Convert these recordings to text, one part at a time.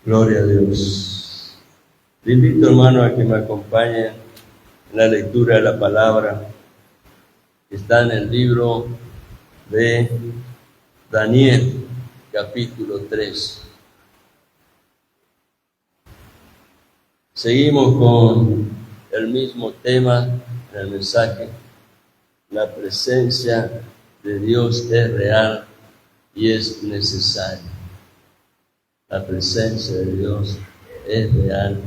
Gloria a Dios. Le invito, hermano, a que me acompañen en la lectura de la palabra. Está en el libro de Daniel, capítulo 3. Seguimos con el mismo tema en el mensaje. La presencia de Dios es real y es necesaria. La presencia de Dios es real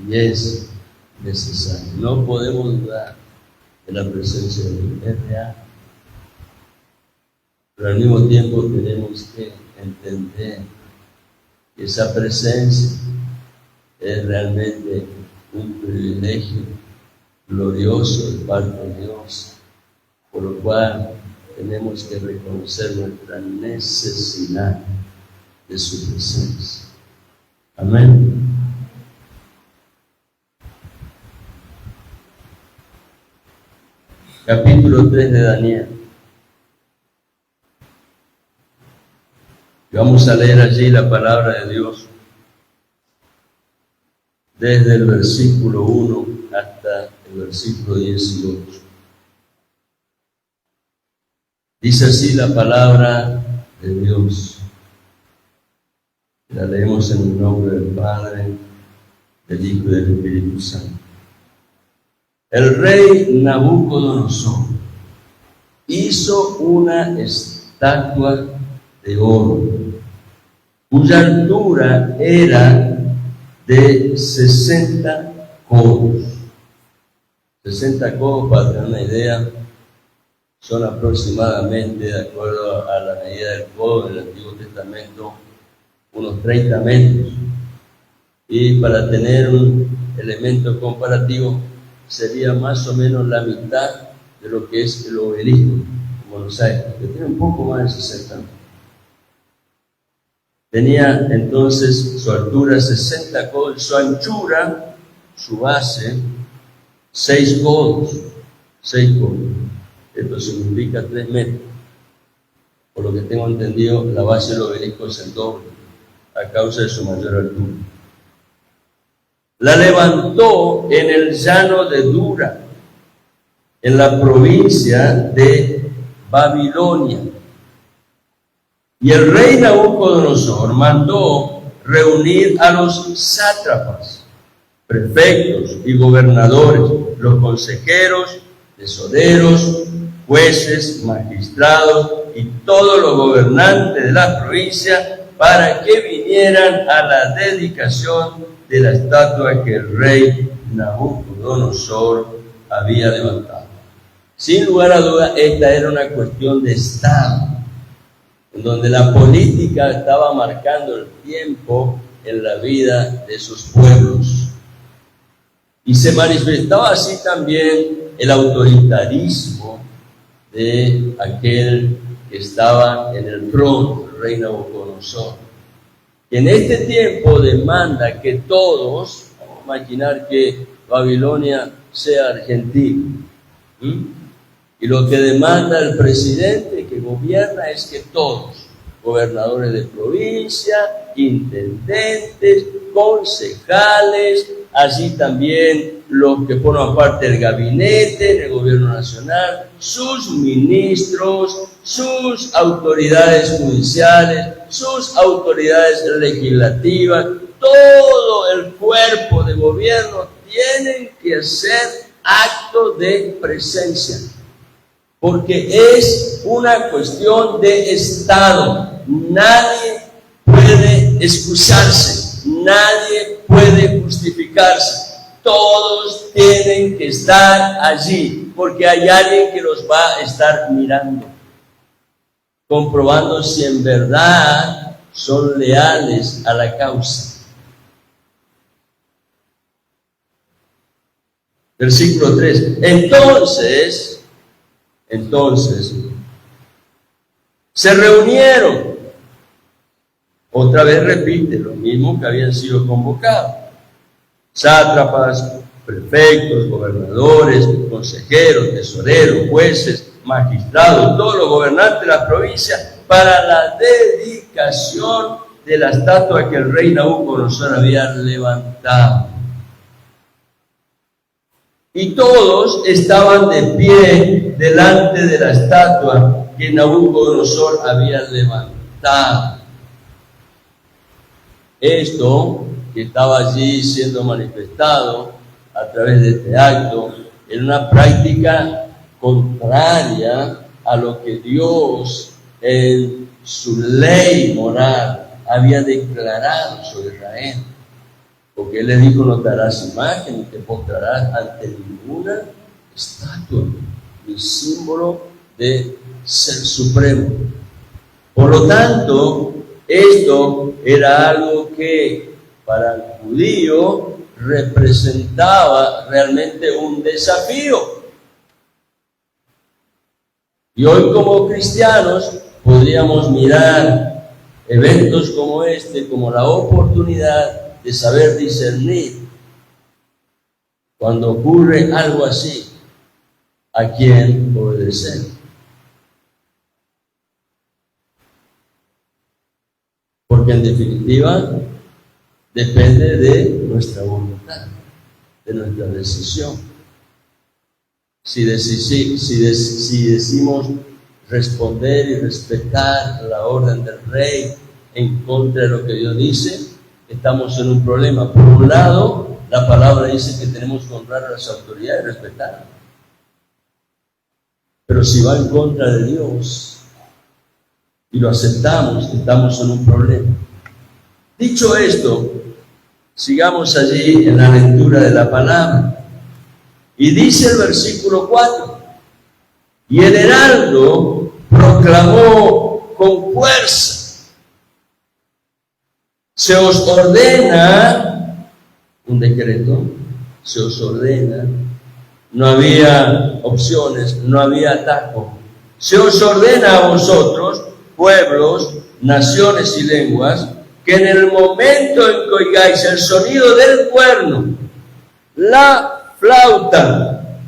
y es necesaria. No podemos dudar de la presencia de Dios, es real. Pero al mismo tiempo tenemos que entender que esa presencia es realmente un privilegio glorioso de parte de Dios, por lo cual tenemos que reconocer nuestra necesidad de su presencia. Amén. Capítulo 3 de Daniel. Vamos a leer allí la palabra de Dios desde el versículo 1 hasta el versículo 18. Dice así la palabra de Dios. La leemos en el nombre del Padre, del Hijo y del Espíritu Santo. El rey Nabucodonosor hizo una estatua de oro, cuya altura era de 60 codos. 60 codos, para tener una idea, son aproximadamente, de acuerdo a la medida del codo del Antiguo Testamento, unos 30 metros. Y para tener un elemento comparativo, sería más o menos la mitad de lo que es el obelisco en Buenos Aires, que tiene un poco más de 60 metros. Tenía entonces su altura 60 codos, su anchura, su base, 6 codos. 6 codos. Esto significa 3 metros. Por lo que tengo entendido, la base del obelisco es el doble, a causa de su mayor altura. La levantó en el llano de Dura, en la provincia de Babilonia. Y el rey Nabucodonosor mandó reunir a los sátrapas, prefectos y gobernadores, los consejeros, tesoreros, jueces, magistrados y todos los gobernantes de la provincia para que vinieran a la dedicación de la estatua que el rey Nabucodonosor había levantado. Sin lugar a duda, esta era una cuestión de Estado, en donde la política estaba marcando el tiempo en la vida de sus pueblos. Y se manifestaba así también el autoritarismo de aquel que estaba en el trono, el rey Nabucodonosor. Y en este tiempo demanda que todos, vamos a imaginar que Babilonia sea Argentina, y lo que demanda el presidente que gobierna es que todos, gobernadores de provincia, intendentes, concejales, allí también los que forman parte del gabinete, del gobierno nacional, sus ministros, sus autoridades judiciales, sus autoridades legislativas, todo el cuerpo de gobierno tienen que hacer acto de presencia, porque es una cuestión de Estado. Nadie puede excusarse, nadie puede justificarse. Todos tienen que estar allí, porque hay alguien que los va a estar mirando, comprobando si en verdad son leales a la causa. Versículo 3. Entonces, se reunieron. Otra vez repite lo mismo que habían sido convocados. Sátrapas, prefectos, gobernadores, consejeros, tesoreros, jueces, magistrados, todos los gobernantes de la provincia, para la dedicación de la estatua que el rey Nabucodonosor había levantado. Y todos estaban de pie delante de la estatua que Nabucodonosor había levantado. Esto que estaba allí siendo manifestado a través de este acto era una práctica contraria a lo que Dios en su ley moral había declarado sobre Israel. Porque Él le dijo: no te harás imagen ni te postrarás ante ninguna estatua, ni símbolo de ser supremo. Por lo tanto, esto era algo que para el judío representaba realmente un desafío. Y hoy, como cristianos, podríamos mirar eventos como este como la oportunidad de saber discernir cuando ocurre algo así, a quién obedecer. Porque en definitiva depende de nuestra voluntad, de nuestra decisión. Si decimos responder y respetar la orden del rey en contra de lo que Dios dice, estamos en un problema. Por un lado, la palabra dice que tenemos que honrar a las autoridades y respetarlas. Pero si va en contra de Dios y lo aceptamos, estamos en un problema. Dicho esto, sigamos allí en la lectura de la palabra. Y dice el versículo 4: y el heraldo proclamó con fuerza: se os ordena, un decreto, se os ordena, no había opciones, no había atajo. Se os ordena a vosotros, pueblos, naciones y lenguas, que en el momento en que oigáis el sonido del cuerno, la flauta,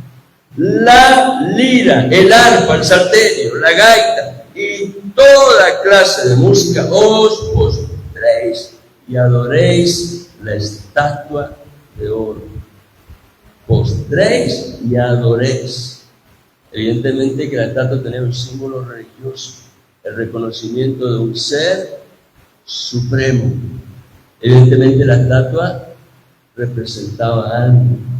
la lira, el arpa, el salterio, la gaita y toda clase de música, os postréis y adoréis la estatua de oro. Postréis y adoréis. Evidentemente que la estatua tenía un símbolo religioso, el reconocimiento de un ser supremo. Evidentemente la estatua representaba a alguien.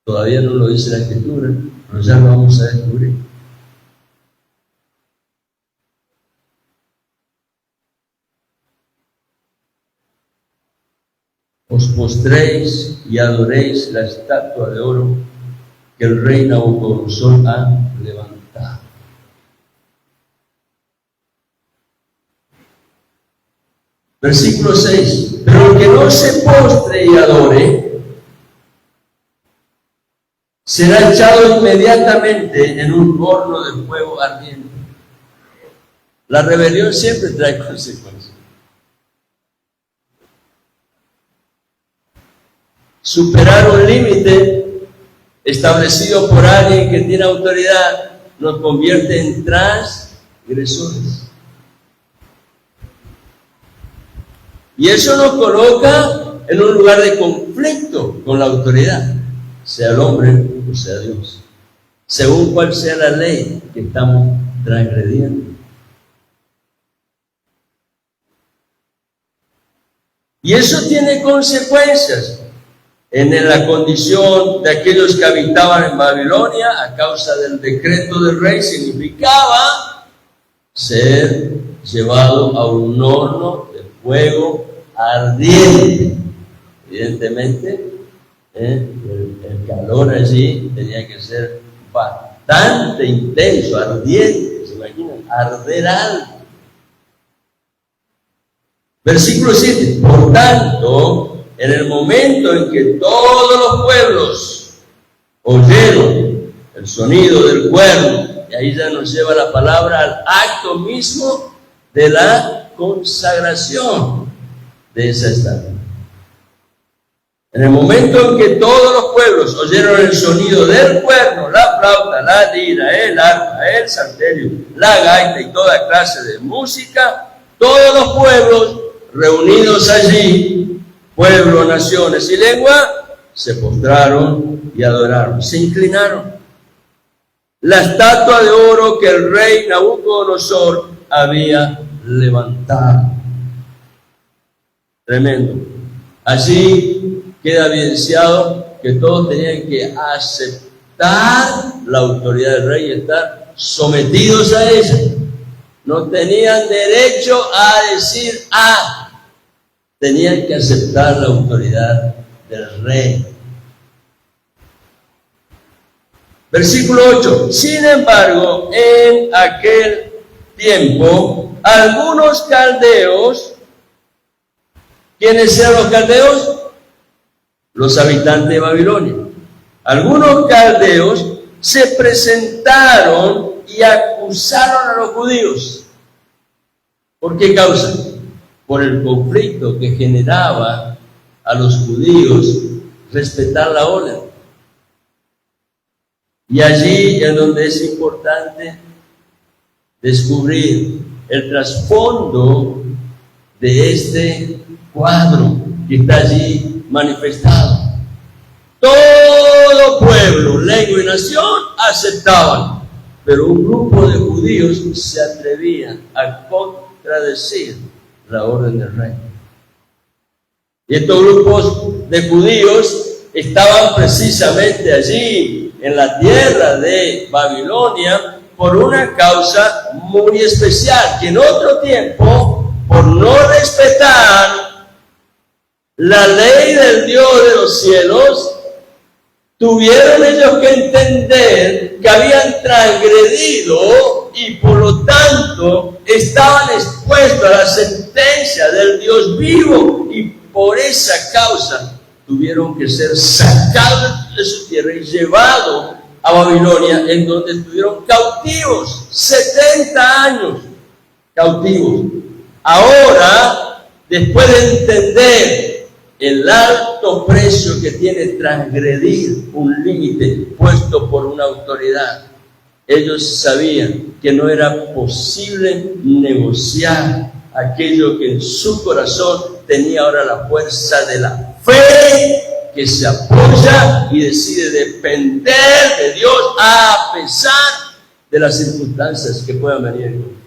Todavía no lo dice la Escritura, pero ya lo vamos a descubrir. Os postréis y adoréis la estatua de oro que el rey Nabucodonosor ha levantado. Versículo 6: pero el que no se postre y adore será echado inmediatamente en un horno de fuego ardiente. La rebelión siempre trae consecuencias. Superar un límite establecido por alguien que tiene autoridad nos convierte en transgresores. Y eso nos coloca en un lugar de conflicto con la autoridad, sea el hombre o sea Dios, según cuál sea la ley que estamos transgrediendo. Y eso tiene consecuencias en la condición de aquellos que habitaban en Babilonia. A causa del decreto del rey, significaba ser llevado a un horno de fuego ardiente. Evidentemente, el calor allí tenía que ser bastante intenso, ardiente. ¿Se imaginan? Arder algo. Versículo 7: por tanto, en el momento en que todos los pueblos oyeron el sonido del cuerno, y ahí ya nos lleva la palabra al acto mismo de la consagración de esa estatua. En el momento en que todos los pueblos oyeron el sonido del cuerno, la flauta, la lira, el arpa, el salterio, la gaita y toda clase de música, todos los pueblos reunidos allí, pueblos, naciones y lengua, se postraron y adoraron, se inclinaron. La estatua de oro que el rey Nabucodonosor había levantado. Tremendo. Allí queda evidenciado que todos tenían que aceptar la autoridad del rey y estar sometidos a ella. No tenían derecho a decir tenían que aceptar la autoridad del rey. Versículo 8. Sin embargo, en aquel tiempo, algunos caldeos, ¿quiénes eran los caldeos? Los habitantes de Babilonia. Algunos caldeos se presentaron y acusaron a los judíos. ¿Por qué causa? Por el conflicto que generaba a los judíos respetar la orden. Y allí es donde es importante descubrir el trasfondo de este cuadro que está allí manifestado. Todo pueblo, lengua y nación aceptaban, pero un grupo de judíos se atrevían a contradecir la orden del rey. Y estos grupos de judíos estaban precisamente allí, en la tierra de Babilonia, por una causa muy especial, que en otro tiempo, por no respetar la ley del Dios de los cielos, tuvieron ellos que entender que habían transgredido y por lo tanto estaban expuestos a la sentencia del Dios vivo, y por esa causa tuvieron que ser sacados de su tierra y llevados a Babilonia, en donde estuvieron cautivos, 70 años cautivos. Ahora, después de entender el alto precio que tiene transgredir un límite puesto por una autoridad, ellos sabían que no era posible negociar aquello que en su corazón tenía ahora la fuerza de la fe, que se apoya y decide depender de Dios a pesar de las circunstancias que puedan venir.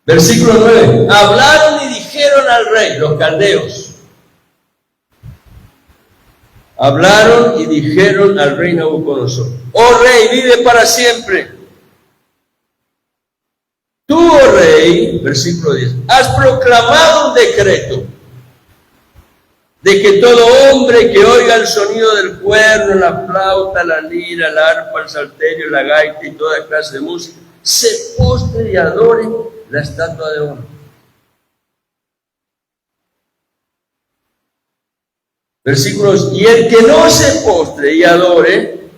Versículo 9. Hablaron y dijeron al rey, los caldeos. Hablaron y dijeron al rey Nabucodonosor: oh rey, vive para siempre. Tú, oh rey, versículo 10, has proclamado un decreto de que todo hombre que oiga el sonido del cuerno, la flauta, la lira, el arpa, el salterio, la gaita y toda clase de música, se postre y adore la estatua de oro. Versículos, y el que no se postre y adore,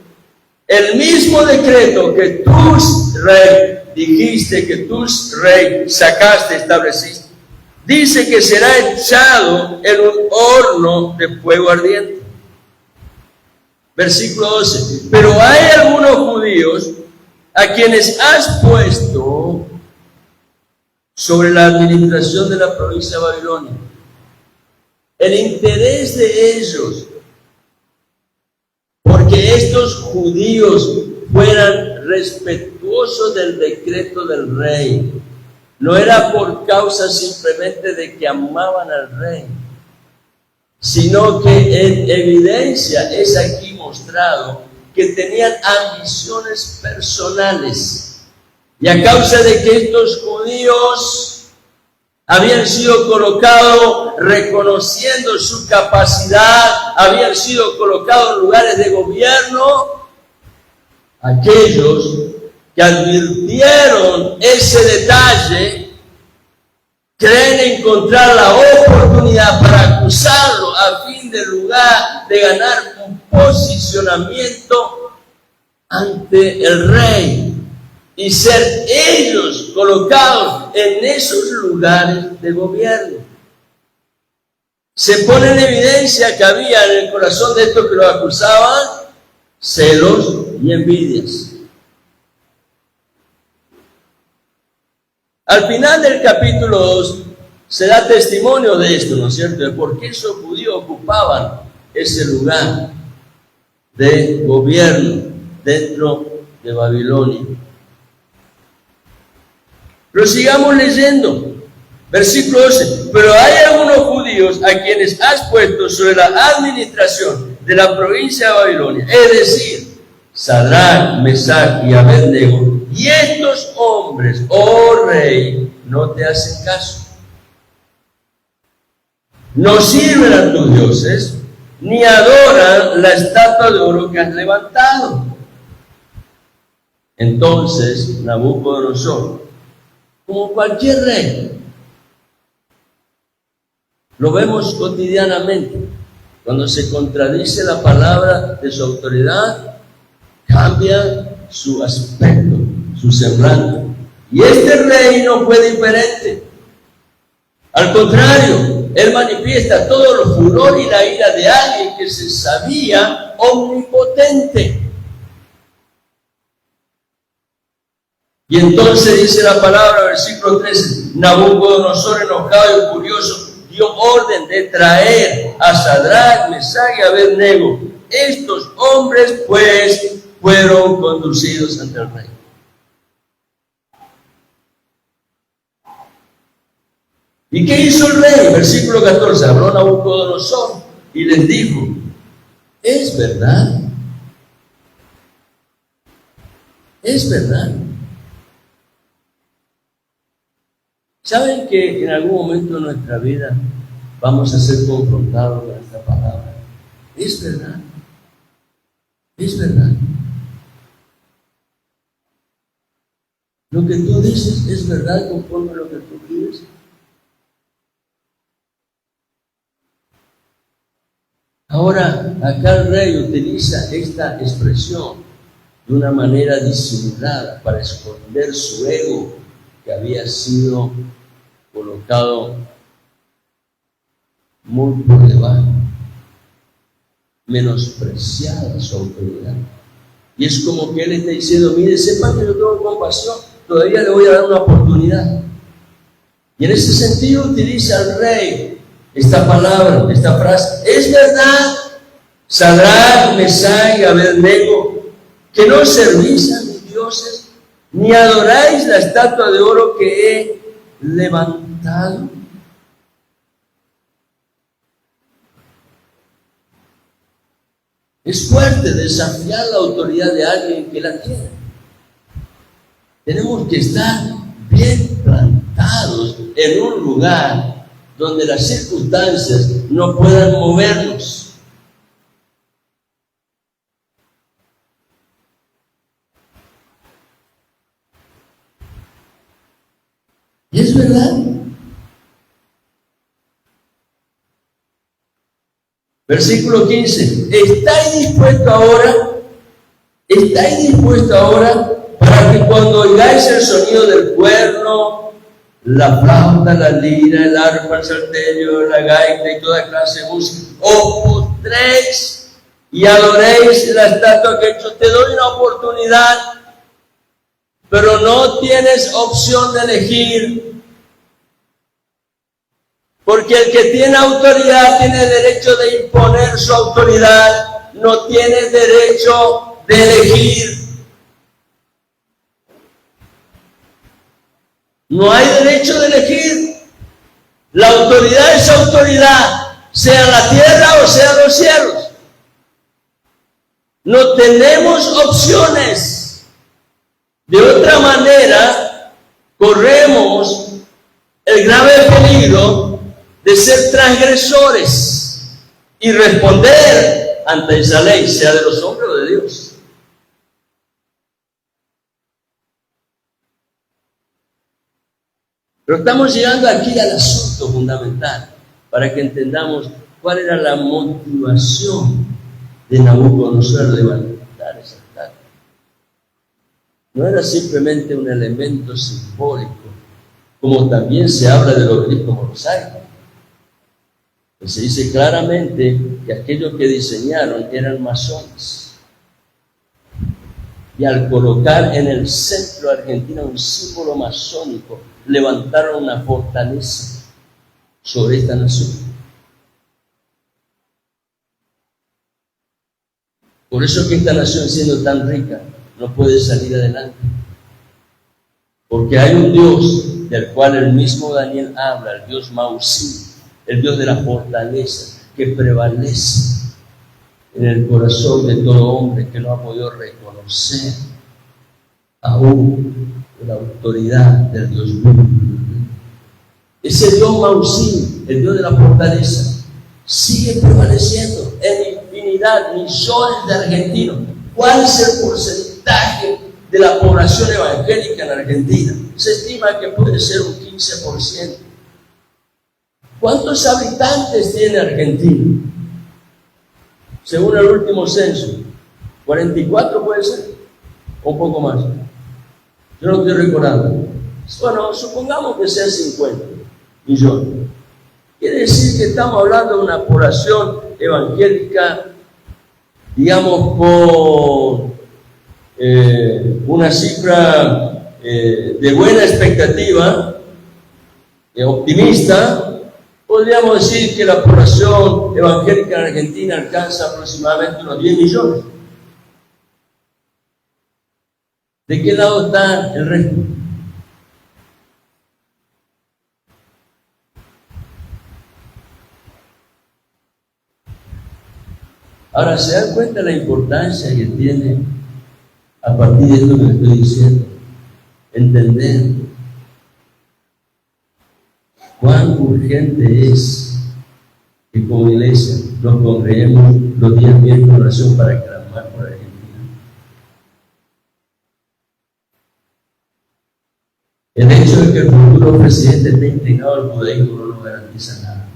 el mismo decreto que tú, rey, dijiste, que tú, rey, sacaste, estableciste, dice que será echado en un horno de fuego ardiente. Versículo 12, pero hay algunos judíos a quienes has puesto sobre la administración de la provincia de Babilonia. El interés de ellos, porque estos judíos fueran respetuosos del decreto del rey, no era por causa simplemente de que amaban al rey, sino que en evidencia es aquí mostrado que tenían ambiciones personales, y a causa de que estos judíos habían sido colocados reconociendo su capacidad, habían sido colocados en lugares de gobierno, aquellos que advirtieron ese detalle creen encontrar la oportunidad para acusarlo a fin de lugar de ganar un posicionamiento ante el rey y ser ellos colocados en esos lugares de gobierno. Se pone en evidencia que había en el corazón de estos que lo acusaban celos y envidias. Al final del capítulo 2 se da testimonio de esto, ¿no es cierto? De por qué esos judíos ocupaban ese lugar de gobierno dentro de Babilonia. Pero sigamos leyendo. Versículo 12. Pero hay algunos judíos a quienes has puesto sobre la administración de la provincia de Babilonia, es decir, Sadrach, Mesach y Abednego, y estos hombres, oh rey, no te hacen caso. No sirven a tus dioses, ni adoran la estatua de oro que has levantado. Entonces Nabucodonosor, como cualquier rey, lo vemos cotidianamente, cuando se contradice la palabra de su autoridad, cambia su aspecto, su semblante. Y este rey no fue diferente. Al contrario, él manifiesta todo el furor y la ira de alguien que se sabía omnipotente. Y entonces dice la palabra, versículo 13, Nabucodonosor, enojado y furioso, dio orden de traer a Sadrach, Mesach y Abednego. Estos hombres, pues, fueron conducidos ante el rey. ¿Y qué hizo el rey? Versículo 14, habló Nabucodonosor y les dijo, ¿es verdad? ¿Es verdad? ¿Saben que en algún momento de nuestra vida vamos a ser confrontados con esta palabra? ¿Es verdad? ¿Es verdad? ¿Lo que tú dices es verdad conforme a lo que tú vives? Ahora, acá el rey utiliza esta expresión de una manera disimulada para esconder su ego que había sido colocado muy por debajo, menospreciada su autoridad. Y es como que él está diciendo, mire, sepan que yo tengo compasión, todavía le voy a dar una oportunidad. Y en ese sentido utiliza el rey esta palabra, esta frase, es verdad, Sadrach, Mesach y Abednego, que no servís a mis dioses, ni adoráis la estatua de oro que he levantado. Es fuerte desafiar la autoridad de alguien que la tiene. Tenemos que estar bien plantados en un lugar donde las circunstancias no puedan movernos. ¿Y es verdad? Versículo 15. ¿Estáis dispuestos ahora para que cuando oigáis el sonido del cuerno, la flauta, la lira, el arpa, el salterio, la gaita y toda clase de música, os postréis y adoréis la estatua que he hecho? Te doy una oportunidad, pero no tienes opción de elegir. Porque el que tiene autoridad tiene derecho de imponer su autoridad, no tiene derecho de elegir. No hay derecho de elegir. La autoridad es autoridad, sea la tierra o sea los cielos. No tenemos opciones. De otra manera, corremos el grave peligro de ser transgresores y responder ante esa ley, sea de los hombres o de Dios. Pero estamos llegando aquí al asunto fundamental para que entendamos cuál era la motivación de Nabucodonosor al levantar esa estatua. No era simplemente un elemento simbólico, como también se habla del obelisco mosaico. Se dice claramente que aquellos que diseñaron eran masones. Y al colocar en el centro de Argentina un símbolo masónico, levantaron una fortaleza sobre esta nación. Por eso que esta nación, siendo tan rica, no puede salir adelante. Porque hay un Dios del cual el mismo Daniel habla, el Dios Mausí, el Dios de la fortaleza, que prevalece en el corazón de todo hombre que no ha podido reconocer aún la autoridad del Dios bíblico. Ese Dios Mausí, el Dios de la fortaleza, sigue prevaleciendo en infinidad, millones de argentinos. ¿Cuál es el porcentaje de la población evangélica en Argentina? Se estima que puede ser un 15%. ¿Cuántos habitantes tiene Argentina? Según el último censo, 44 puede ser, o un poco más. Yo no estoy recordando. Bueno, supongamos que sean 50 millones. Quiere decir que estamos hablando de una población evangélica, digamos, con una cifra de buena expectativa, optimista. Podríamos decir que la población evangélica en Argentina alcanza aproximadamente unos 10 millones. ¿De qué lado está el resto? Ahora, ¿se dan cuenta la importancia que tiene, a partir de esto que les estoy diciendo, entender cuán urgente es que como iglesia nos congreguemos los días viernes en oración para clamar por Argentina? El hecho de que el futuro presidente esté integrado al judaísmo no nos garantiza nada,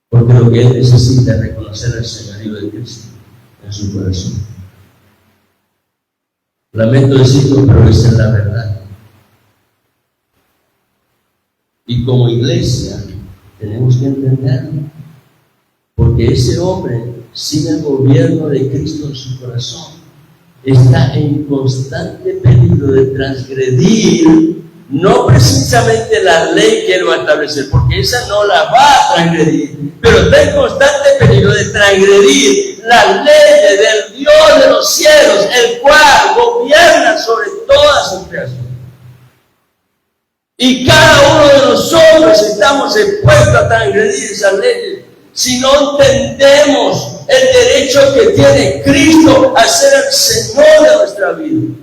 porque lo que él necesita es reconocer el señorío de Cristo en su corazón. Lamento decirlo, pero esa es la verdad. Y como iglesia tenemos que entenderlo, porque ese hombre, sin el gobierno de Cristo en su corazón, está en constante peligro de transgredir, no precisamente la ley que él va a establecer, porque esa no la va a transgredir, pero está en constante peligro de transgredir las leyes del Dios de los cielos, el cual gobierna sobre toda su creación. Y cada uno de nosotros estamos expuestos a transgredir esas leyes si no entendemos el derecho que tiene Cristo a ser el Señor de nuestra vida.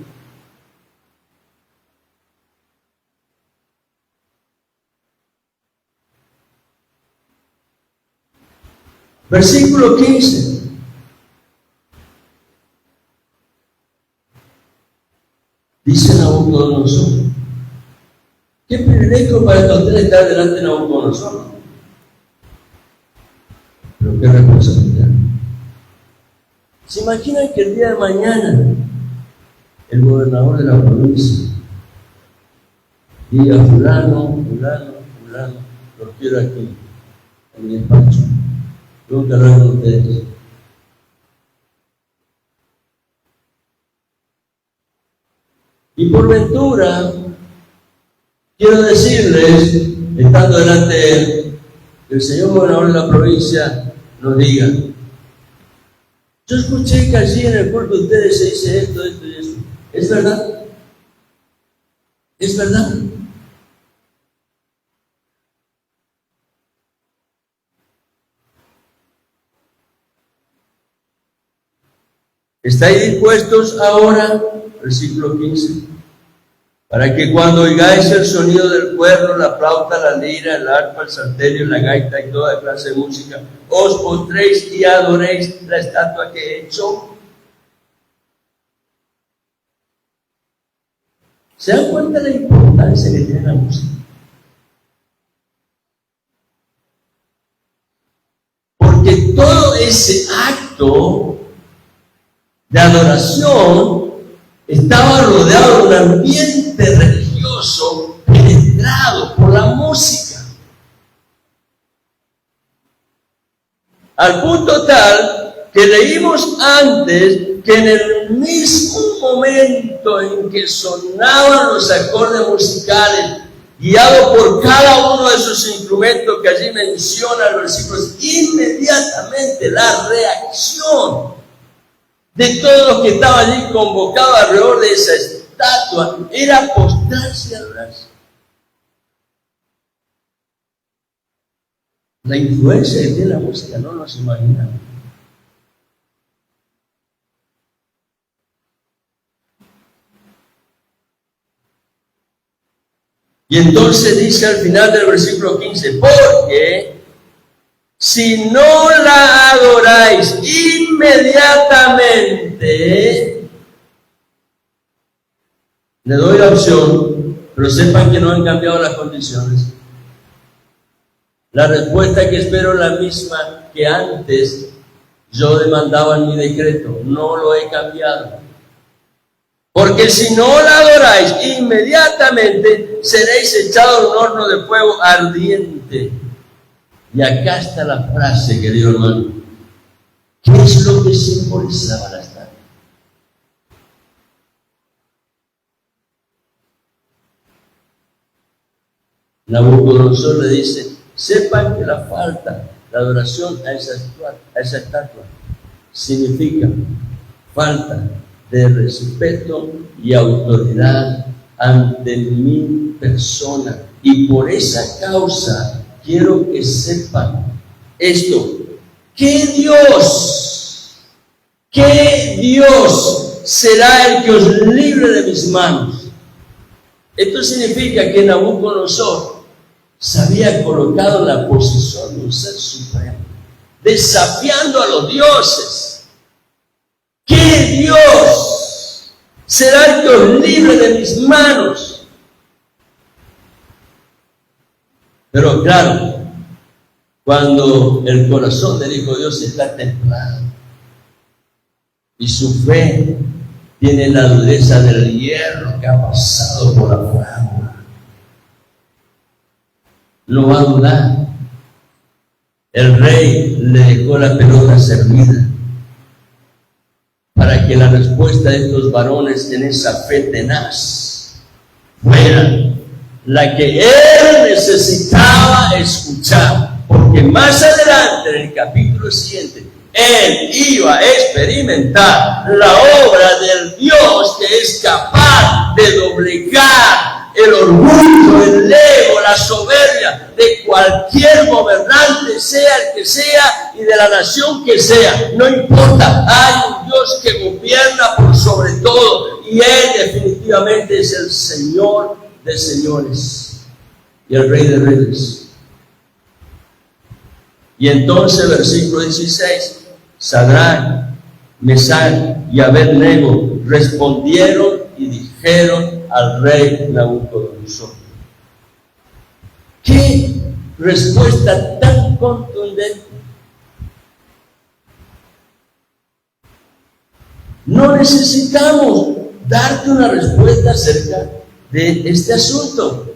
Versículo 15. Dice Nabucodonosor: qué privilegio para usted estar delante de Nabucodonosor. Pero qué responsabilidad. ¿Se imaginan que el día de mañana el gobernador de la provincia diga: fulano, los quiero aquí, en mi despacho, tengo que hablar con ustedes? Y por ventura, quiero decirles, estando delante de él, que el señor gobernador de la provincia nos diga: yo escuché que allí en el pueblo de ustedes se dice esto y esto. ¿Es verdad? ¿Es verdad? ¿Estáis dispuestos ahora, versículo 15, para que cuando oigáis el sonido del cuerno, la flauta, la lira, el arpa, el salterio, la gaita y toda clase de música, os postréis y adoréis la estatua que he hecho? ¿Se dan cuenta de la importancia que tiene la música? Porque todo ese acto de adoración estaba rodeado de un ambiente religioso penetrado por la música, al punto tal que leímos antes, que en el mismo momento en que sonaban los acordes musicales, guiado por cada uno de esos instrumentos que allí menciona el versículo, inmediatamente la reacción de todos los que estaban allí convocados alrededor de esa estatua era postrarse y adorarse. La influencia que tiene la música no nos imaginamos. Y entonces dice al final del versículo 15, porque si no la adoráis inmediatamente, le doy la opción, pero sepan que no han cambiado las condiciones. La respuesta que espero es la misma que antes yo demandaba en mi decreto, no lo he cambiado. Porque si no la adoráis inmediatamente, seréis echados en un horno de fuego ardiente. Y acá está la frase, querido hermano. ¿Qué es lo que simbolizaba la estatua? Nabucodonosor le dice, sepan que la adoración a esa estatua significa falta de respeto y autoridad ante mi persona. Y por esa causa quiero que sepan esto, que Dios será el que os libre de mis manos. Esto significa que Nabucodonosor se había colocado en la posición de un ser supremo, desafiando a los dioses. Que Dios será el que os libre de mis manos. Pero claro, cuando el corazón del Hijo de Dios está templado y su fe tiene la dureza del hierro que ha pasado por la fuego, no va a dudar. El rey le dejó la pelota servida para que la respuesta de estos varones en esa fe tenaz fuera la que él necesitaba escuchar, porque más adelante en el capítulo siguiente él iba a experimentar la obra del Dios que es capaz de doblegar el orgullo, el ego, la soberbia de cualquier gobernante, sea el que sea y de la nación que sea, no importa, hay un Dios que gobierna por sobre todo y él definitivamente es el Señor de señores y el Rey de reyes. Y entonces versículo 16, Sadrach, Mesach y Abednego respondieron y dijeron al rey Nabucodonosor. ¡Qué respuesta tan contundente! No necesitamos darte una respuesta acerca de este asunto.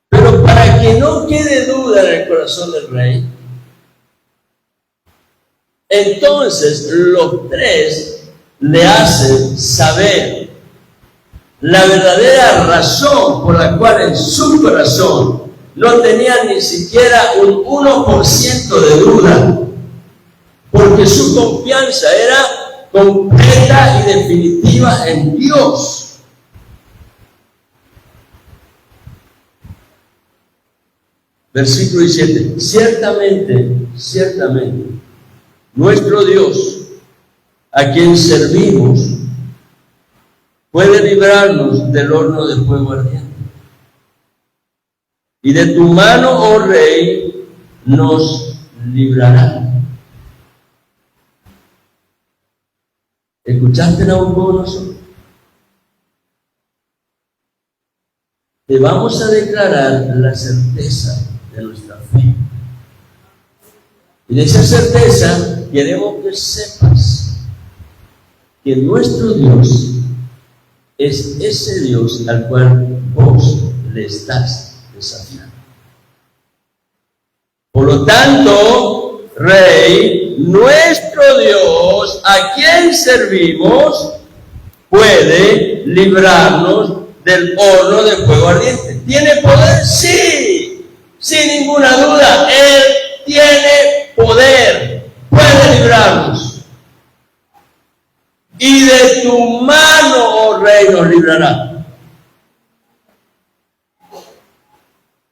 Pero para que no quede duda en el corazón del rey, entonces los tres le hacen saber la verdadera razón por la cual en su corazón no tenía ni siquiera un 1% de duda, porque su confianza era completa y definitiva en Dios. Versículo 17, ciertamente, nuestro Dios, a quien servimos, puede librarnos del horno de fuego ardiente. Y de tu mano, oh rey, nos librará. ¿Escuchaste, Nabucodonosor? Te vamos a declarar la certeza de nuestra fe. Y de esa certeza queremos que sepas que nuestro Dios es ese Dios al cual vos le estás desafiando. Por lo tanto, rey, nuestro Dios, a quien servimos, puede librarnos del horno de fuego ardiente. ¿Tiene poder? Sí, sin ninguna duda. Él tiene poder, puede librarnos. Y de tu mano, oh Rey, nos librará.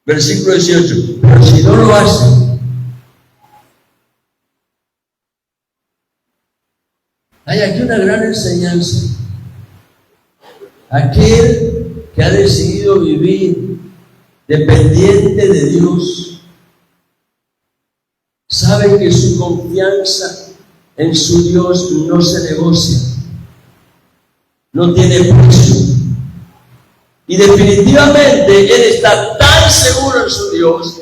Versículo 18. Pero si no lo hace, hay aquí una gran enseñanza. Aquel que ha decidido vivir dependiente de Dios, sabe que su confianza en su Dios no se negocia, no tiene precio. Y definitivamente él está tan seguro en su Dios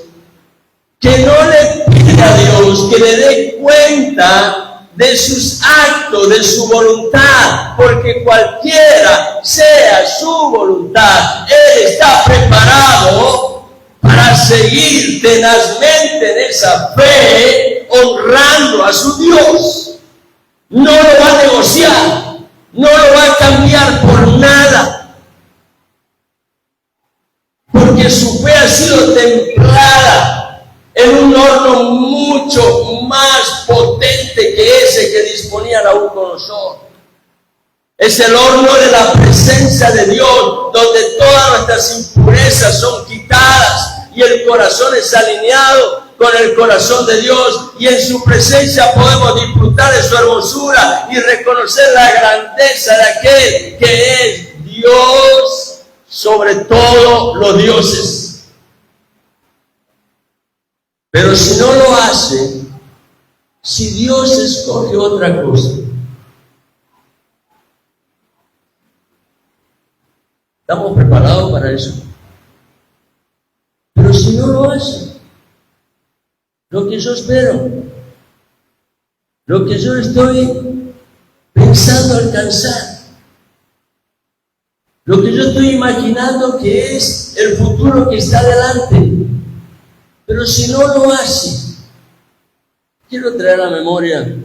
que no le pide a Dios que le dé cuenta de sus actos, de su voluntad, porque cualquiera sea su voluntad, él está preparado para seguir tenazmente en esa fe, honrando a su Dios. No lo va a negociar, no lo va a cambiar por nada, porque su fe ha sido templada en un horno mucho más potente que ese que disponía Nabucodonosor. Es el horno de la presencia de Dios, donde todas nuestras impurezas son quitadas y el corazón es alineado con el corazón de Dios, y en su presencia podemos disfrutar de su hermosura y reconocer la grandeza de aquel que es Dios sobre todos los dioses. Pero si no lo hace, si Dios escoge otra cosa, ¿estamos preparados para eso? Pero si no lo hace, lo que yo espero, lo que yo estoy pensando alcanzar, lo que yo estoy imaginando que es el futuro que está delante, pero si no lo hace, quiero traer a la memoria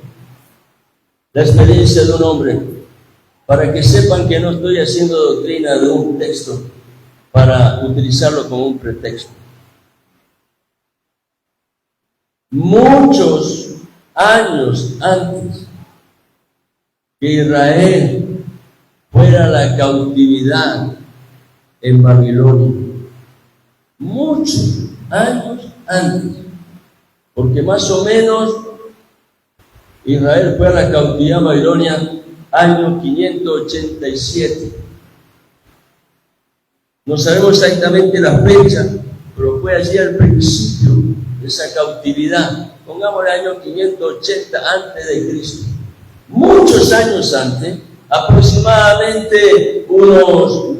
la experiencia de un hombre, para que sepan que no estoy haciendo doctrina de un texto para utilizarlo como un pretexto. Muchos años antes que Israel fuera a la cautividad en Babilonia, muchos años antes, porque más o menos Israel fue a la cautividad en Babilonia año 587. No sabemos exactamente la fecha, pero fue allí al principio de esa cautividad. Pongámosle año 580 antes de Cristo. Muchos años antes, aproximadamente unos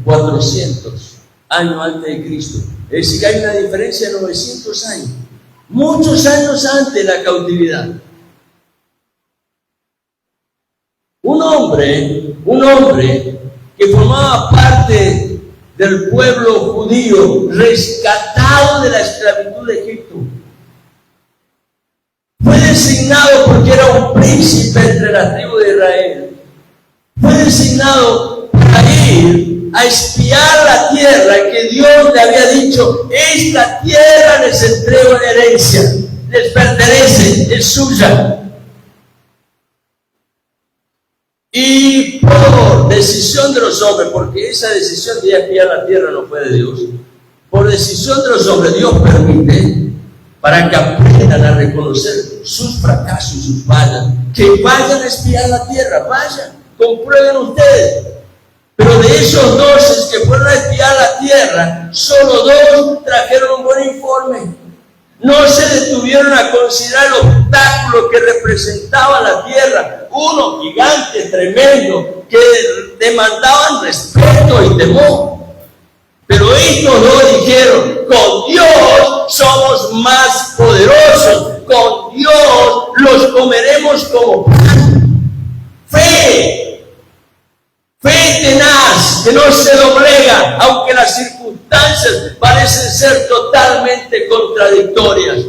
1400 años antes de Cristo. Es decir, que hay una diferencia de 900 años. Muchos años antes de la cautividad. Un hombre que formaba parte del pueblo judío, rescatado de la esclavitud de Egipto, fue designado porque era un príncipe entre la tribu de Israel. Fue designado para ir a espiar la tierra que Dios le había dicho: esta tierra les entrego en herencia, les pertenece, es suya. Y por decisión de los hombres, porque esa decisión de espiar la tierra no fue de Dios, por decisión de los hombres, Dios permite, para que aprendan a reconocer sus fracasos y sus fallas, que vayan a espiar la tierra, vayan, comprueben ustedes. Pero de esos 12 que fueron a espiar la tierra, solo 2 trajeron un buen informe. No se detuvieron a considerar el obstáculo que representaba la tierra, uno gigante, tremendo, que demandaban respeto y temor. Pero estos 2 dijeron: con Dios somos más poderosos, con Dios los comeremos como pan. Fe tenaz que no se doblega, aunque las circunstancias parecen ser totalmente contradictorias.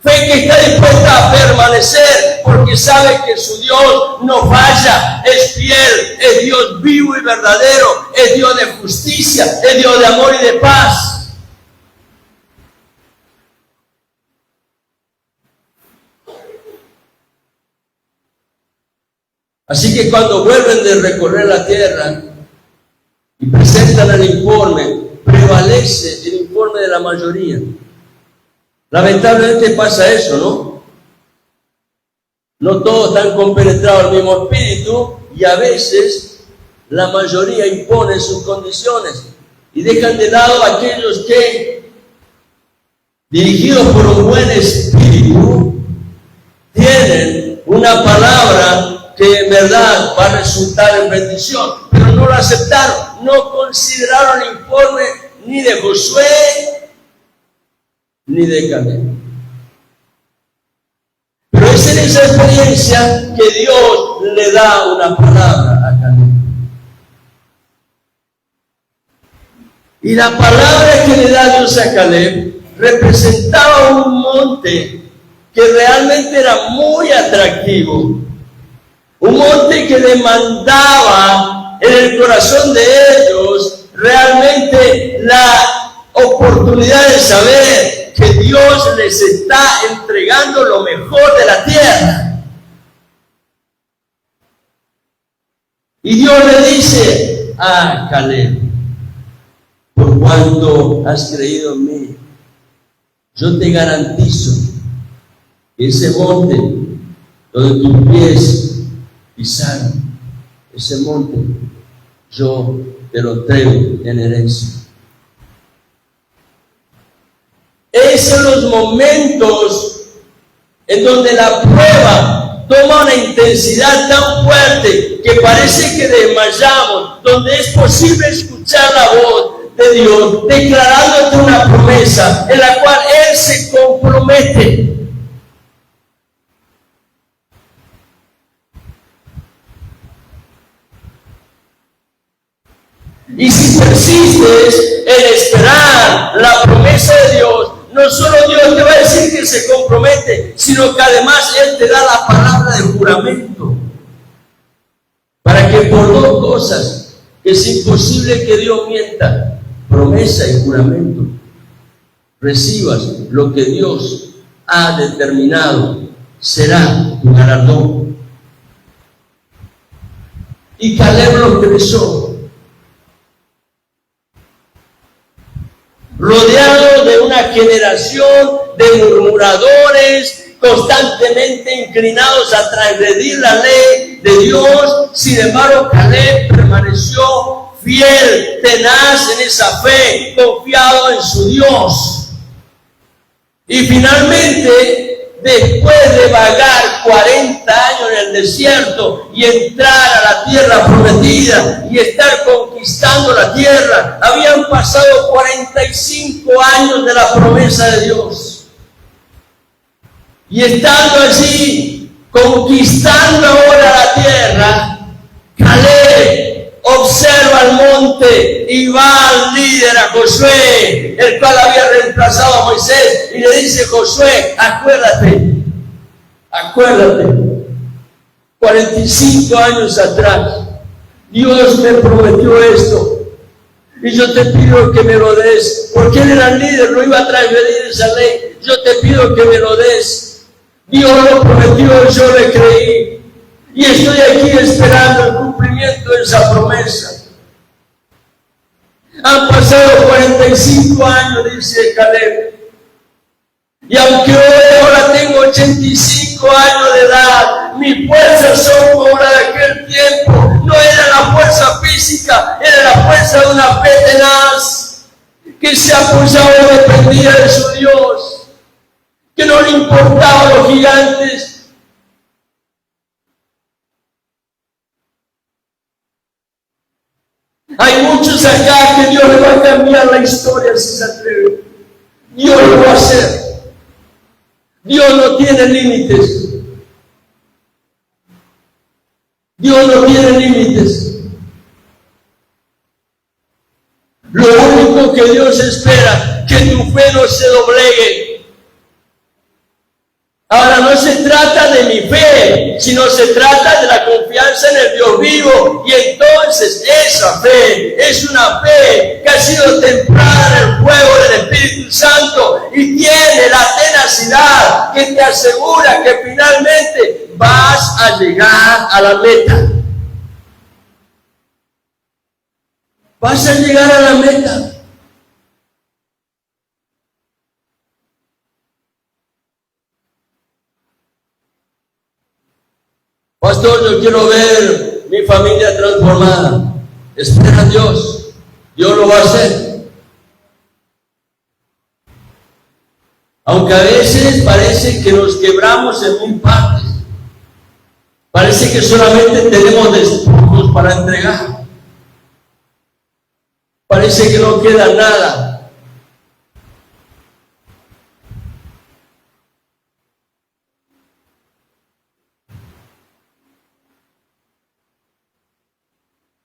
Fe que está dispuesta a permanecer porque sabe que su Dios no falla, es fiel, es Dios vivo y verdadero, es Dios de justicia, es Dios de amor y de paz. Así que cuando vuelven de recorrer la tierra y presentan el informe, prevalece el informe de la mayoría. Lamentablemente pasa eso, ¿no? No todos están compenetrados al mismo espíritu y a veces la mayoría impone sus condiciones y dejan de lado a aquellos que, dirigidos por un buen espíritu, tienen una palabra que en verdad va a resultar en bendición, pero no lo aceptaron, no consideraron el informe ni de Josué ni de Caleb. Pero es en esa experiencia que Dios le da una palabra a Caleb. Y la palabra que le da Dios a Caleb representaba un monte que realmente era muy atractivo. Un monte que demandaba en el corazón de ellos realmente la oportunidad de saber que Dios les está entregando lo mejor de la tierra. Y Dios le dice a Caleb: por cuanto has creído en mí, yo te garantizo que ese monte donde tus pies pisaron, ese monte, yo te lo entrego en herencia. Es en los momentos en donde la prueba toma una intensidad tan fuerte que parece que desmayamos, donde es posible escuchar la voz de Dios declarándote una promesa en la cual Él se compromete. Y si persistes en esperar la promesa de Dios, no solo Dios te va a decir que se compromete, sino que además Él te da la palabra de juramento. Para que por dos cosas, que es imposible que Dios mienta, promesa y juramento, recibas lo que Dios ha determinado será tu galardón. Y Caleb lo expresó. Rodeado de una generación de murmuradores constantemente inclinados a transgredir la ley de Dios, sin embargo Caleb permaneció fiel, tenaz en esa fe, confiado en su Dios. Y finalmente, después de vagar 40 años en el desierto y entrar a la tierra prometida y estar conquistando la tierra, habían pasado 45 años de la promesa de Dios. Y estando allí, conquistando ahora la tierra, Caleb observa el monte y va al líder, a Josué, el cual había reemplazado a Moisés, y le dice: Josué, acuérdate, 45 años atrás, Dios me prometió esto, y yo te pido que me lo des, porque él era el líder, no iba a transgredir esa ley, yo te pido que me lo des. Dios lo prometió, yo le creí, y estoy aquí esperando el cumplimiento de esa promesa. Han pasado 45 años, dice Caleb, y aunque hoy ahora tengo 85 años de edad, mis fuerzas son como la de aquel tiempo. No era la fuerza física, era la fuerza de una fe tenaz, que se apoyaba y dependía de su Dios, que no le importaban los gigantes. Hay muchos acá que Dios le va a cambiar la historia si se atreve. Dios lo va a hacer. Dios no tiene límites. Dios no tiene límites. único que Dios espera, que tu fe no se doblegue. Ahora no se trata de mi fe, sino se trata de la confianza en el Dios vivo. Y entonces esa fe es una fe que ha sido templada en el fuego del Espíritu Santo y tiene la tenacidad que te asegura que finalmente vas a llegar a la meta. Vas a llegar a la meta. Pastor, yo quiero ver mi familia transformada. Espera a Dios. Dios lo va a hacer. Aunque a veces parece que nos quebramos en mil partes. Parece que solamente tenemos despojos para entregar. Parece que no queda nada.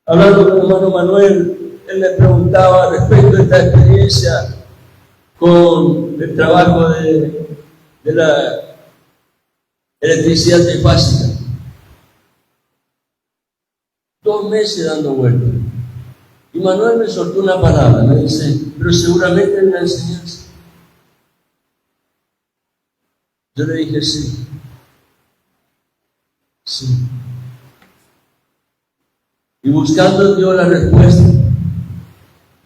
Hablando con el hermano Manuel, él me preguntaba respecto a esta experiencia con el trabajo de la electricidad trifásica. 2 meses dando vueltas. Y Manuel me soltó una palabra, me dice, pero seguramente es una enseñanza. Yo le dije, sí. Sí. Y buscando en Dios la respuesta,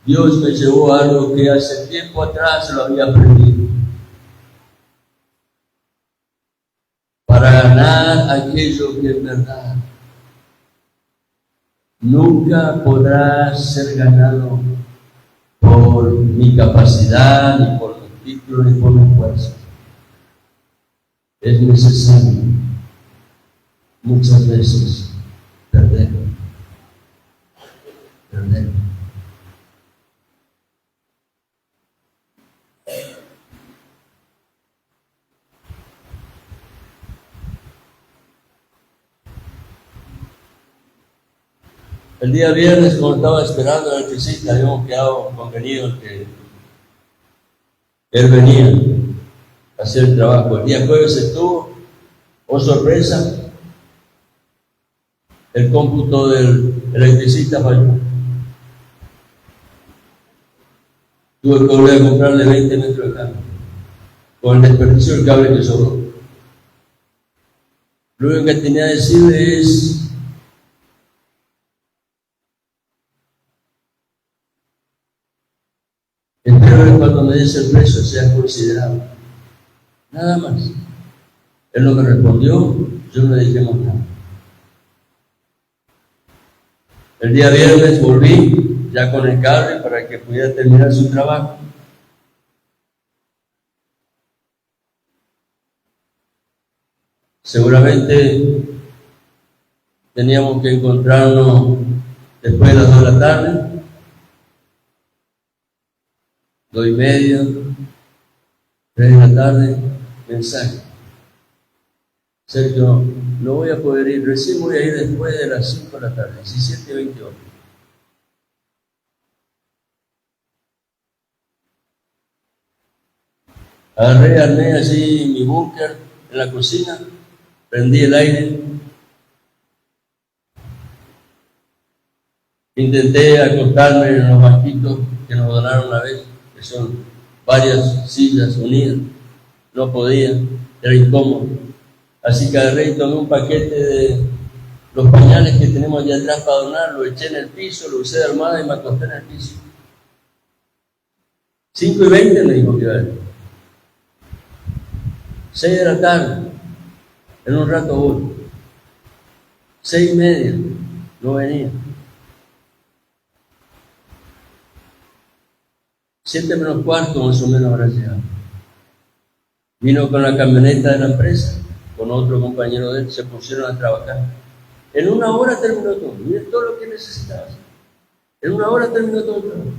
Dios me llevó a algo que hace tiempo atrás lo había aprendido. Para ganar aquello que es verdad, nunca podrá ser ganado por mi capacidad, ni por mi título, ni por mi fuerza. Es necesario muchas veces perder. El día viernes, cuando estaba esperando al electricista, habíamos quedado convenido que él venía a hacer el trabajo. El día jueves estuvo, oh sorpresa, el cómputo del electricista falló. Tuve que volver a comprarle 20 metros de cable, con el desperdicio del cable que sobró. Lo único que tenía que decirle es: espero que cuando me des el precio sea considerable. Nada más. Él no me respondió, yo no le dije más nada. El día viernes volví ya con el cable para que pudiera terminar su trabajo. Seguramente teníamos que encontrarnos después de las 2 de la tarde, 2:30, 3 de la tarde, mensaje: Sergio, no voy a poder ir, recién voy a ir después de las 5 de la tarde, 17:28. Armé allí mi búnker en la cocina, prendí el aire, intenté acostarme en los banquitos que nos donaron una vez, que son varias sillas unidas, no podía, era incómodo. Así que agarré y tomé un paquete de los pañales que tenemos allá atrás para donar, lo eché en el piso, lo usé de almohada y me acosté en el piso. 5:20 me dijo que iba a ir. 6 de la tarde, en un rato voy. 6:30, no venía. 7:45 más o menos habrá llegado. Vino con la camioneta de la empresa, con otro compañero de él, se pusieron a trabajar. En 1 hora terminó todo. Miren todo lo que necesitaba hacer. En 1 hora terminó todo el trabajo.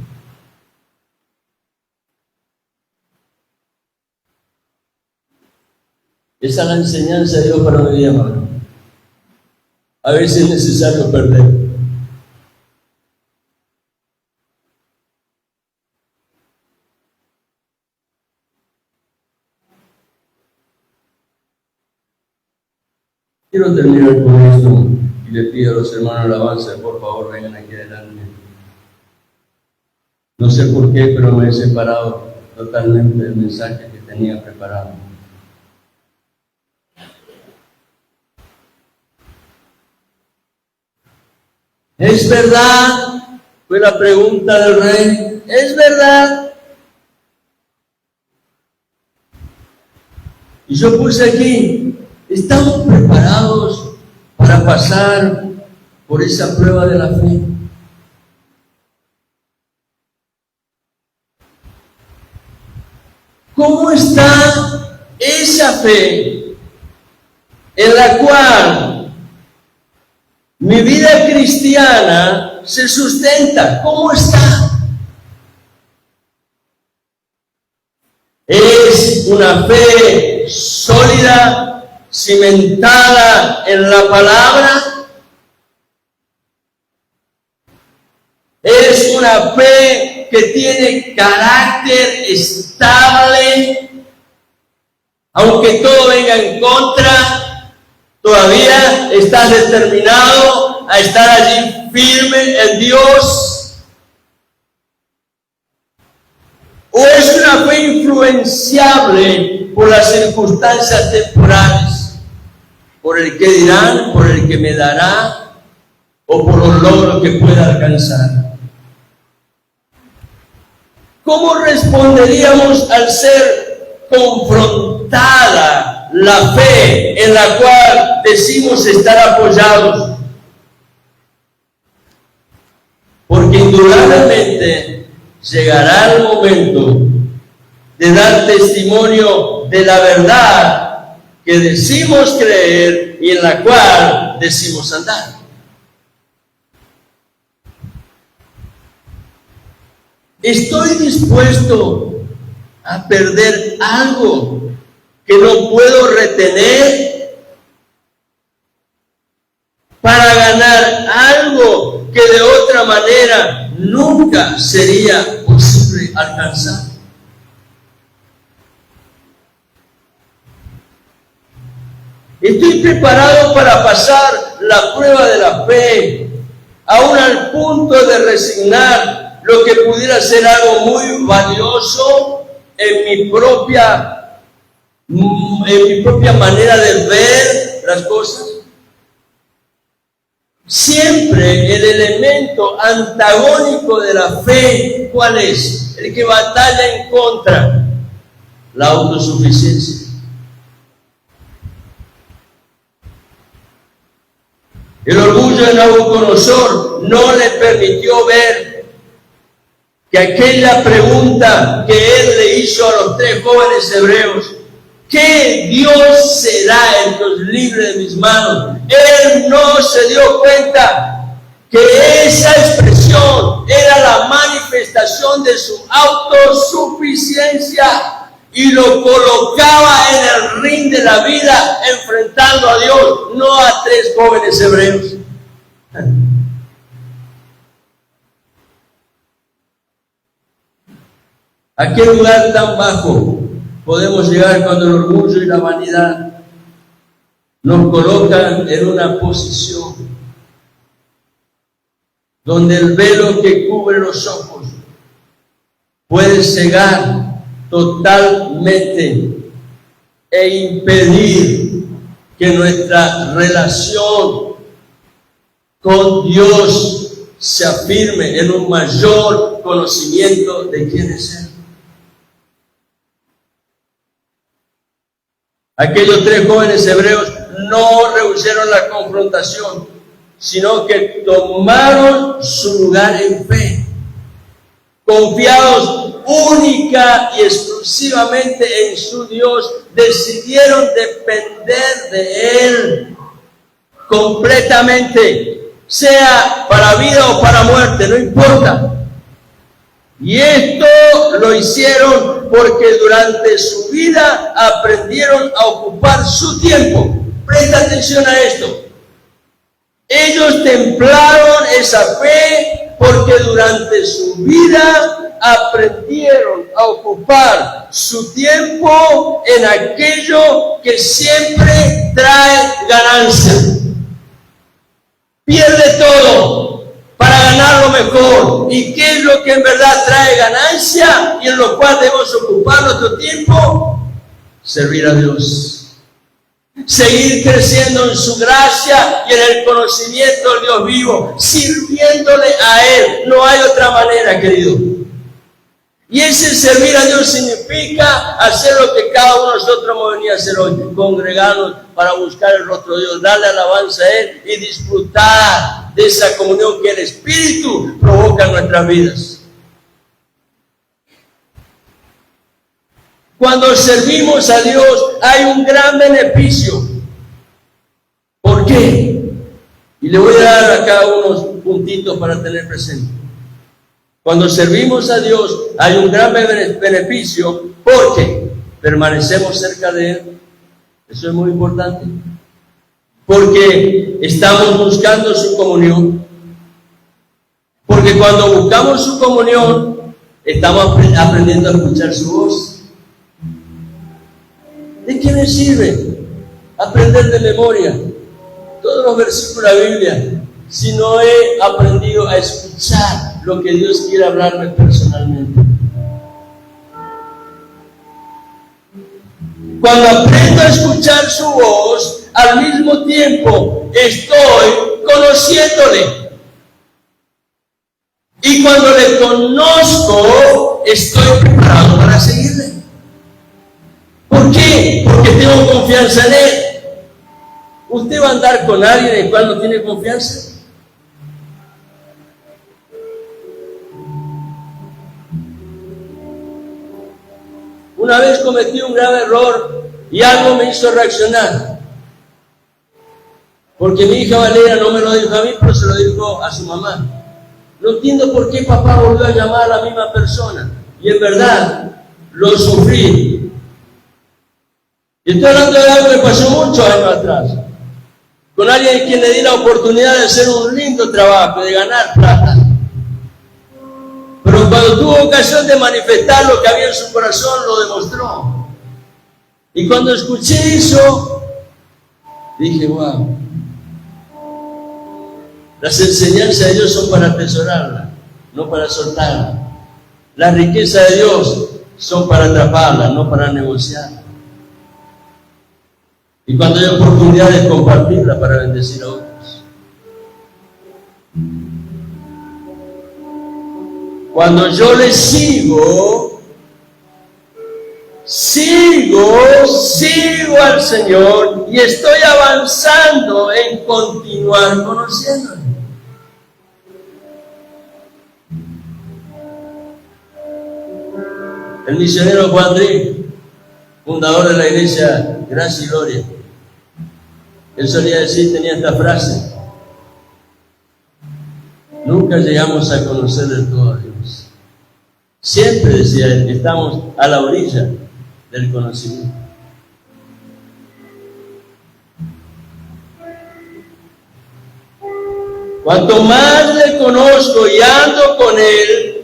Esa es la enseñanza de Dios para mi vida, hermano. A veces es necesario perder. Quiero terminar con esto y le pido a los hermanos de alabanza, por favor, vengan aquí adelante. No sé por qué, pero me he separado totalmente del mensaje que tenía preparado. ¿Es verdad? Fue la pregunta del rey. ¿Es verdad? Y yo puse aquí, ¿estamos preparados para pasar por esa prueba de la fe? ¿Cómo está esa fe en la cual mi vida cristiana se sustenta? ¿Cómo está? ¿Es una fe sólida, cimentada en la palabra? ¿Es una fe que tiene carácter estable? Aunque todo venga en contra, todavía estás determinado a estar allí firme en Dios. ¿O es una fe influenciable por las circunstancias temporales? Por el que dirán, por el que me dará, o por los logros que pueda alcanzar. ¿Cómo responderíamos al ser confrontada la fe en la cual decimos estar apoyados? Porque indudablemente llegará el momento de dar testimonio de la verdad que decimos creer y en la cual decimos andar. ¿Estoy dispuesto a perder algo que no puedo retener para ganar algo que de otra manera nunca sería posible alcanzar? ¿Estoy preparado para pasar la prueba de la fe, aún al punto de resignar lo que pudiera ser algo muy valioso en mi propia manera de ver las cosas? Siempre el elemento antagónico de la fe, ¿cuál es? El que batalla en contra, la autosuficiencia. El orgullo de Nabucodonosor no le permitió ver que aquella pregunta que él le hizo a los 3 jóvenes hebreos, ¿qué Dios será el que os libre de mis manos? Él no se dio cuenta que esa expresión era la manifestación de su autosuficiencia y lo colocaba en el ring de la vida enfrentando a Dios, no a 3 jóvenes hebreos. ¿A qué lugar tan bajo podemos llegar cuando el orgullo y la vanidad nos colocan en una posición donde el velo que cubre los ojos puede cegar totalmente e impedir que nuestra relación con Dios se afirme en un mayor conocimiento de quién es Él? Aquellos 3 jóvenes hebreos no rehuyeron la confrontación, sino que tomaron su lugar en fe, confiados única y exclusivamente en su Dios, decidieron depender de Él completamente, sea para vida o para muerte, no importa. Y esto lo hicieron porque durante su vida aprendieron a ocupar su tiempo. Presta atención a esto. Ellos templaron esa fe porque durante su vida aprendieron a ocupar su tiempo en aquello que siempre trae ganancia. Pierde todo para ganar lo mejor. ¿Y qué es lo que en verdad trae ganancia y en lo cual debemos ocupar nuestro tiempo? Servir a Dios. Seguir creciendo en su gracia y en el conocimiento del Dios vivo, sirviéndole a Él. No hay otra manera, querido. Y ese servir a Dios significa hacer lo que cada uno de nosotros hemos venido a hacer hoy: congregarnos para buscar el rostro de Dios, darle alabanza a Él y disfrutar de esa comunión que el Espíritu provoca en nuestras vidas. Cuando servimos a Dios hay un gran beneficio. ¿Por qué? Y le voy a dar acá unos puntitos para tener presente. Cuando servimos a Dios hay un gran beneficio porque permanecemos cerca de Él. Eso es muy importante. Porque estamos buscando su comunión. Porque cuando buscamos su comunión estamos aprendiendo a escuchar su voz. ¿De qué me sirve aprender de memoria todos los versículos de la Biblia si no he aprendido a escuchar lo que Dios quiere hablarme personalmente? Cuando aprendo a escuchar su voz, al mismo tiempo estoy conociéndole. Y cuando le conozco, estoy preparado para seguirle. ¿Por qué? Porque tengo confianza en Él. ¿Usted va a andar con alguien en el cual no tiene confianza? Una vez cometí un grave error y algo me hizo reaccionar. Porque mi hija Valeria no me lo dijo a mí, pero se lo dijo a su mamá. No entiendo por qué papá volvió a llamar a la misma persona. Y en verdad, lo sufrí. Y estoy hablando de algo que pasó muchos años atrás. Con alguien a quien le di la oportunidad de hacer un lindo trabajo, de ganar plata. Pero cuando tuvo ocasión de manifestar lo que había en su corazón, lo demostró. Y cuando escuché eso, dije, wow. Las enseñanzas de Dios son para atesorarlas, no para soltarlas. Las riquezas de Dios son para atraparlas, no para negociarlas. Y cuando hay oportunidad de compartirla para bendecir a otros. Cuando yo le sigo al Señor y estoy avanzando en continuar conociéndole. El misionero Juan Drí, fundador de la iglesia Gracia y Gloria, él solía decir, tenía esta frase: nunca llegamos a conocer del todo a Dios. Siempre, decía él, estamos a la orilla del conocimiento. Cuanto más le conozco y ando con Él,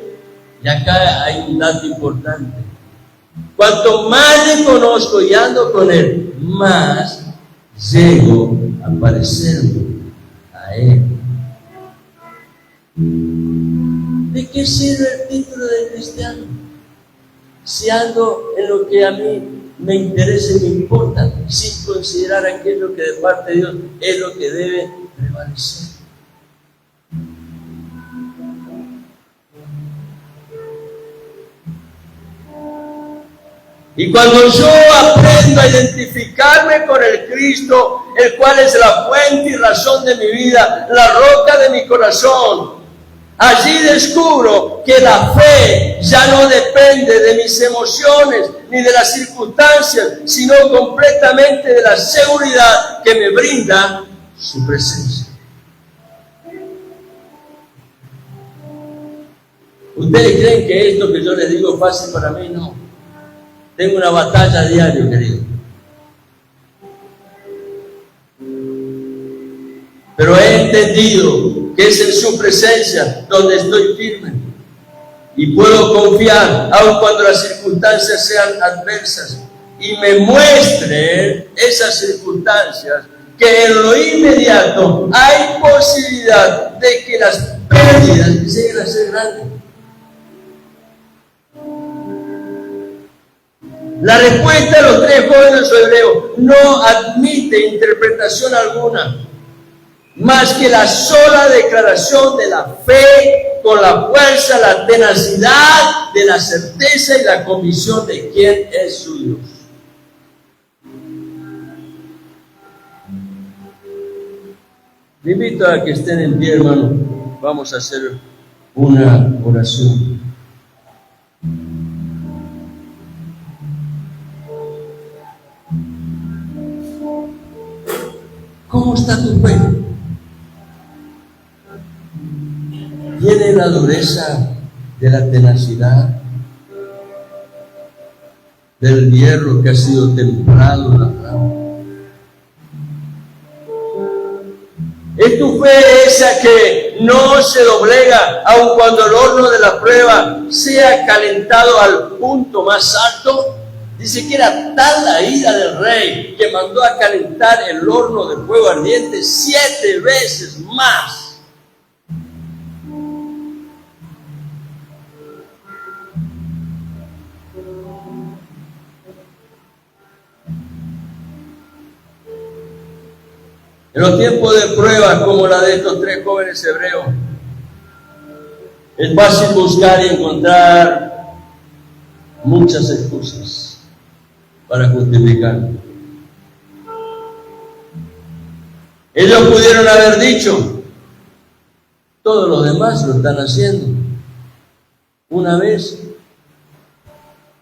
y acá hay un dato importante, cuanto más le conozco y ando con Él, más llego a parecerme a Él. ¿De qué sirve el título de cristiano? Si ando en lo que a mí me interesa y me importa, sin considerar aquello que de parte de Dios es lo que debe prevalecer. Y cuando yo aprendo a identificarme con el Cristo, el cual es la fuente y razón de mi vida, la roca de mi corazón, allí descubro que la fe ya no depende de mis emociones ni de las circunstancias, sino completamente de la seguridad que me brinda su presencia. ¿Ustedes creen que esto que yo les digo es fácil para mí? No. Tengo una batalla a diario, querido. Pero he entendido que es en su presencia donde estoy firme y puedo confiar, aun cuando las circunstancias sean adversas y me muestren esas circunstancias que en lo inmediato hay posibilidad de que las pérdidas lleguen a ser grandes. La respuesta de los 3 jóvenes hebreos no admite interpretación alguna, más que la sola declaración de la fe con la fuerza, la tenacidad de la certeza y la convicción de quién es su Dios. Le invito a que estén en pie, hermano. Vamos a hacer una oración. ¿Cómo está tu fe? ¿Tiene la dureza de la tenacidad, del hierro que ha sido templado en la flama? ¿Es tu fe esa que no se doblega aun cuando el horno de la prueba sea calentado al punto más alto? Dice que era tal la ira del rey que mandó a calentar el horno de fuego ardiente 7 veces más. En los tiempos de prueba como la de estos 3 jóvenes hebreos, es fácil buscar y encontrar muchas excusas para justificar. Ellos pudieron haber dicho, todos los demás lo están haciendo una vez,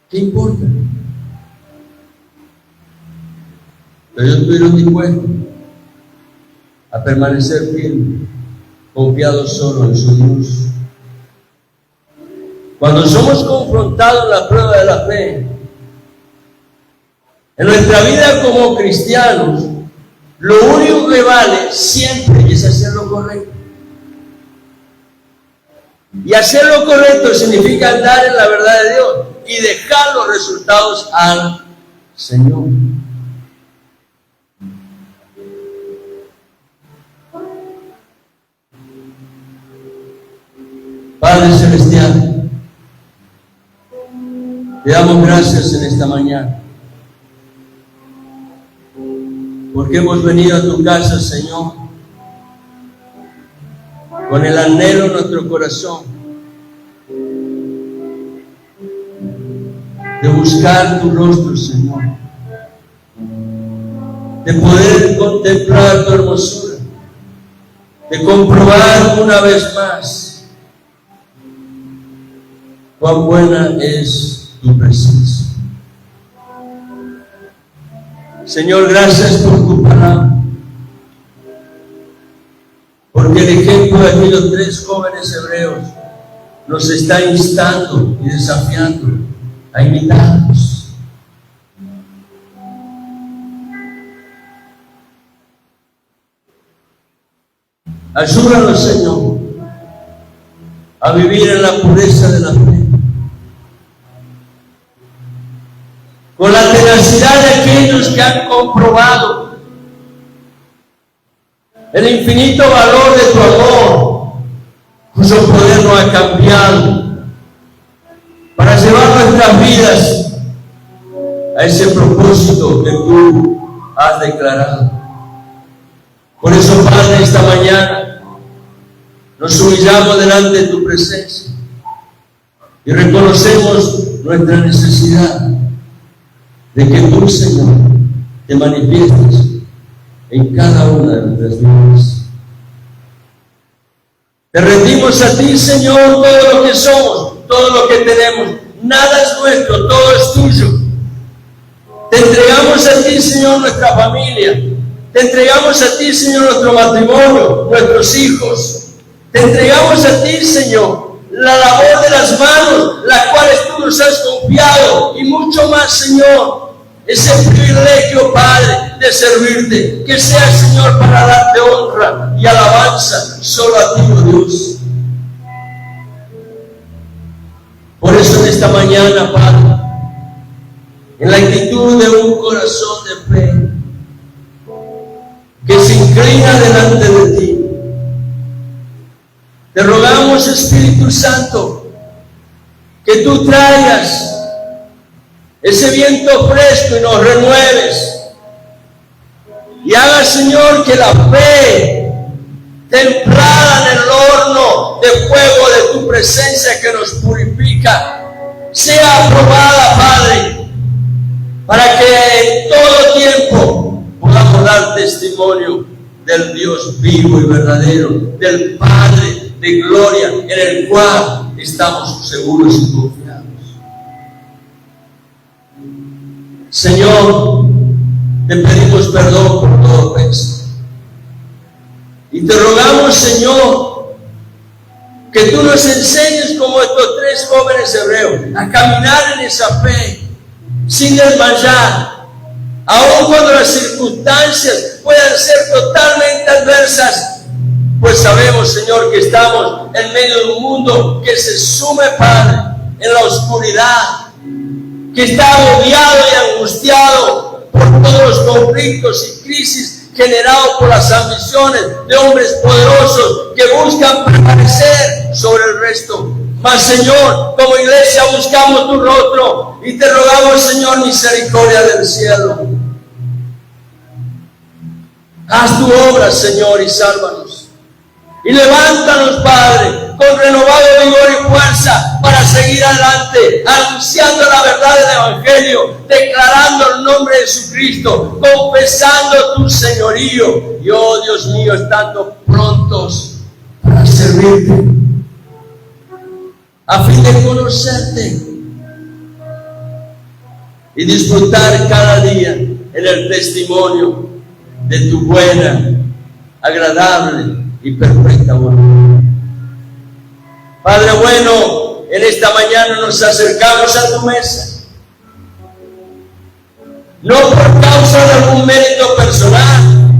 ¿qué importa? Pero ellos estuvieron dispuestos a permanecer firmes, confiados solo en su Dios. Cuando somos confrontados en la prueba de la fe, en nuestra vida como cristianos, lo único que vale siempre es hacer lo correcto. Y hacer lo correcto significa andar en la verdad de Dios y dejar los resultados al Señor. Padre Celestial, te damos gracias en esta mañana, porque hemos venido a tu casa, Señor, con el anhelo en nuestro corazón de buscar tu rostro, Señor, de poder contemplar tu hermosura, de comprobar una vez más cuán buena es tu presencia. Señor, gracias por tu palabra, porque el ejemplo de aquellos 3 jóvenes hebreos nos está instando y desafiando a imitarnos. Ayúdanos, Señor, a vivir en la pureza de la fe, con la tenacidad de aquellos que han comprobado el infinito valor de tu amor, cuyo poder no ha cambiado, para llevar nuestras vidas a ese propósito que tú has declarado. Por eso, Padre, esta mañana nos humillamos delante de tu presencia y reconocemos nuestra necesidad de que tú, Señor, te manifiestes en cada una de nuestras vidas. Te rendimos a ti, Señor, todo lo que somos, todo lo que tenemos. Nada es nuestro, todo es tuyo. Te entregamos a ti, Señor, nuestra familia. Te entregamos a ti, Señor, nuestro matrimonio, nuestros hijos. Te entregamos a ti, Señor, la labor de las manos, las cuales tú nos has confiado, y mucho más, Señor. ese privilegio, Padre, de servirte. Que sea, Señor, para darte honra y alabanza solo a ti, oh Dios. Por eso en esta mañana, Padre, en la actitud de un corazón de fe, que se inclina delante de ti, te rogamos, Espíritu Santo, que tú traigas ese viento fresco y nos renueves. Y haga, Señor, que la fe templada en el horno de fuego de tu presencia que nos purifica sea aprobada, Padre, para que en todo tiempo podamos dar testimonio del Dios vivo y verdadero, del Padre de gloria, en el cual estamos seguros y confiados. Señor, te pedimos perdón por todo peso. Y te rogamos, Señor, que tú nos enseñes como estos 3 jóvenes hebreos a caminar en esa fe, sin desmayar, aun cuando las circunstancias puedan ser totalmente adversas, pues sabemos, Señor, que estamos en medio de un mundo que se sume, Padre, en la oscuridad, que está agobiado y angustiado por todos los conflictos y crisis generados por las ambiciones de hombres poderosos que buscan prevalecer sobre el resto. Mas, Señor, como iglesia buscamos tu rostro y te rogamos, Señor, misericordia del cielo. Haz tu obra, Señor, y sálvanos. Y levántanos, Padre, con renovado vigor y fuerza para seguir adelante, anunciando la verdad del Evangelio, declarando el nombre de Jesucristo, confesando tu señorío. Y, oh Dios mío, estando prontos para servirte, a fin de conocerte y disfrutar cada día en el testimonio de tu buena, agradable y perfecta voluntad. Padre bueno, en esta mañana nos acercamos a tu mesa, no por causa de algún mérito personal,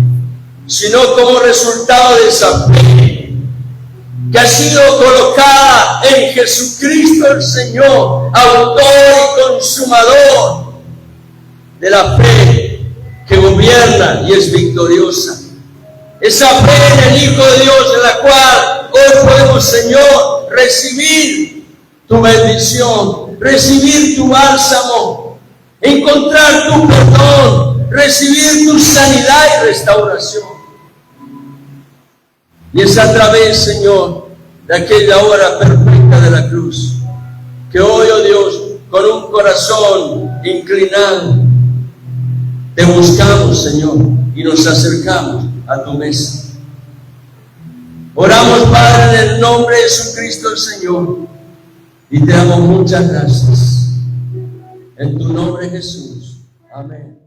sino como resultado de esa fe que ha sido colocada en Jesucristo el Señor, autor y consumador de la fe que gobierna y es victoriosa. Esa fe en el Hijo de Dios, en la cual hoy podemos, Señor, recibir tu bendición, recibir tu bálsamo, encontrar tu perdón, recibir tu sanidad y restauración. Y es a través, Señor, de aquella obra perfecta de la cruz, que hoy, oh Dios, con un corazón inclinado, te buscamos, Señor, y nos acercamos a tu mesa. Oramos, Padre, en el nombre de Jesucristo el Señor, y te damos muchas gracias. En tu nombre, Jesús. Amén.